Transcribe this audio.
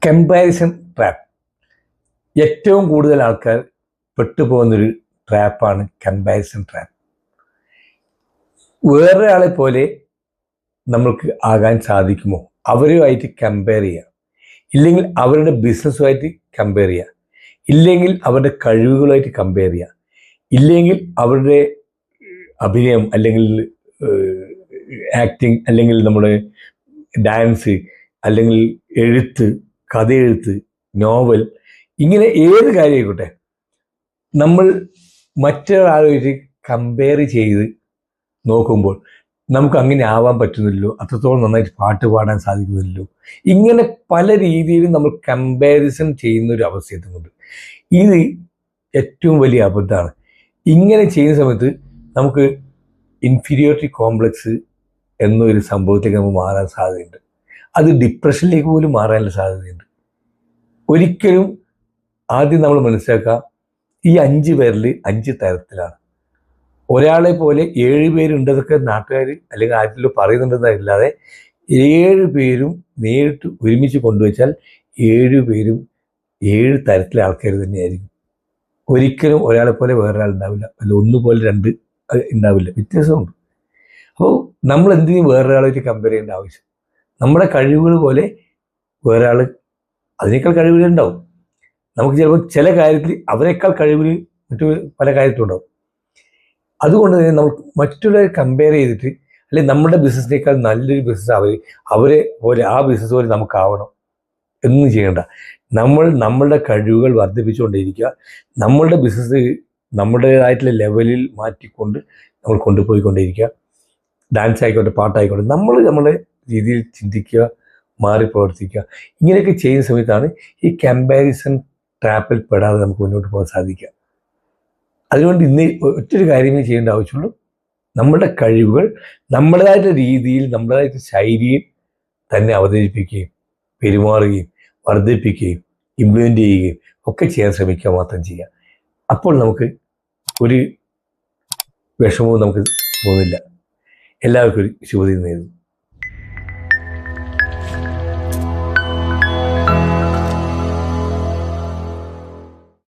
Comparison trap. ഏറ്റവും കൂടുതൽ ആൾക്കാർ പെട്ടുപോകുന്നൊരു ട്രാപ്പാണ് കമ്പാരിസൺ ട്രാപ്പ്. വേറൊരാളെ പോലെ നമ്മൾക്ക് ആകാൻ സാധിക്കുമോ? അവരുമായിട്ട് കമ്പയർ ചെയ്യുക, ഇല്ലെങ്കിൽ അവരുടെ ബിസിനസ്സുമായിട്ട് കമ്പയർ ചെയ്യുക, ഇല്ലെങ്കിൽ അവരുടെ കഴിവുകളായിട്ട് കമ്പയർ ചെയ്യുക, ഇല്ലെങ്കിൽ അവരുടെ അഭിനയം അല്ലെങ്കിൽ ആക്ടിങ്, അല്ലെങ്കിൽ നമ്മുടെ ഡാൻസ്, അല്ലെങ്കിൽ എഴുത്ത്, കഥയെഴുത്ത്, നോവൽ, ഇങ്ങനെ ഏത് കാര്യമായിക്കോട്ടെ, നമ്മൾ മറ്റൊരാളായിട്ട് കമ്പയർ ചെയ്ത് നോക്കുമ്പോൾ നമുക്ക് അങ്ങനെ ആവാൻ പറ്റുന്നില്ലല്ലോ, അത്രത്തോളം നന്നായിട്ട് പാട്ട് പാടാൻ സാധിക്കുന്നില്ലല്ലോ, ഇങ്ങനെ പല രീതിയിലും നമ്മൾ കമ്പാരിസൺ ചെയ്യുന്ന ഒരു അവസ്ഥ എത്തുന്നുണ്ട്. ഇത് ഏറ്റവും വലിയ അബദ്ധമാണ്. ഇങ്ങനെ ചെയ്യുന്ന സമയത്ത് നമുക്ക് ഇൻഫീരിയോറിറ്റി കോംപ്ലക്സ് എന്നൊരു സംഭവത്തേക്ക് നമുക്ക് മാറാൻ സാധ്യതയുണ്ട്. അത് ഡിപ്രഷനിലേക്ക് പോലും മാറാനുള്ള സാധ്യതയുണ്ട്. ഒരിക്കലും ആദ്യം നമ്മൾ മനസ്സിലാക്കുക, ഈ 5 പേരിൽ 5 തരത്തിലാണ്. ഒരാളെ പോലെ 7 പേരുണ്ടെന്നൊക്കെ നാട്ടുകാർ അല്ലെങ്കിൽ ആരെങ്കിലും പറയുന്നുണ്ടെന്നല്ലാതെ 7 പേരും നേരിട്ട് ഒരുമിച്ച് കൊണ്ടുവച്ചാൽ 7 പേരും 7 തരത്തിലെ ആൾക്കാർ തന്നെയായിരിക്കും. ഒരിക്കലും ഒരാളെ പോലെ വേറൊരാൾ ഉണ്ടാവില്ല, അല്ല ഒന്നുപോലെ 2 ഉണ്ടാവില്ല, വ്യത്യാസമുണ്ട്. അപ്പോൾ നമ്മൾ എന്തിനും വേറൊരാളായിട്ട് കമ്പയർ ചെയ്യേണ്ട ആവശ്യം? നമ്മുടെ കഴിവുകൾ പോലെ വേറൊരാൾ അതിനേക്കാൾ കഴിവുകളുണ്ടാവും. നമുക്ക് ചിലപ്പോൾ ചില കാര്യത്തിൽ അവരെക്കാൾ കഴിവുകൾ മറ്റു പല കാര്യത്തിലുണ്ടാവും. അതുകൊണ്ട് തന്നെ നമുക്ക് മറ്റുള്ളവരെ കമ്പയർ ചെയ്തിട്ട്, അല്ലെങ്കിൽ നമ്മുടെ ബിസിനസ്സിനേക്കാൾ നല്ലൊരു ബിസിനസ് അവരെ പോലെ ആ ബിസിനസ് പോലെ നമുക്കാവണം എന്നും ചെയ്യേണ്ട. നമ്മളുടെ കഴിവുകൾ വർദ്ധിപ്പിച്ചുകൊണ്ടിരിക്കുക, നമ്മളുടെ ബിസിനസ് നമ്മുടേതായിട്ടുള്ള ലെവലിൽ മാറ്റിക്കൊണ്ട് നമ്മൾ കൊണ്ടുപോയിക്കൊണ്ടിരിക്കുക. ഡാൻസ് ആയിക്കോട്ടെ, പാട്ടായിക്കോട്ടെ, നമ്മുടെ രീതിയിൽ ചിന്തിക്കുക, മാറി പ്രവർത്തിക്കുക. ഇങ്ങനെയൊക്കെ ചെയ്യുന്ന സമയത്താണ് ഈ കമ്പാരിസൺ ട്രാപ്പിൽ പെടാതെ നമുക്ക് മുന്നോട്ട് പോകാൻ സാധിക്കുക. അതുകൊണ്ട് ഇന്ന് ഒറ്റൊരു കാര്യമേ ചെയ്യേണ്ട ആവശ്യമുള്ളൂ. നമ്മുടെ കഴിവുകൾ നമ്മുടേതായിട്ട് രീതിയിൽ, നമ്മുടേതായിട്ട് ശൈലിയിൽ തന്നെ അവതരിപ്പിക്കുകയും പെരുമാറുകയും വർദ്ധിപ്പിക്കുകയും ഇംപ്ലിമെൻ്റ് ചെയ്യുകയും ഒക്കെ ചെയ്യാൻ ശ്രമിക്കുക മാത്രം ചെയ്യുക. അപ്പോൾ നമുക്ക് ഒരു വിഷമവും നമുക്ക് തോന്നില്ല. എല്ലാവർക്കും ഒരു ശുഭദിനം നേരുന്നു.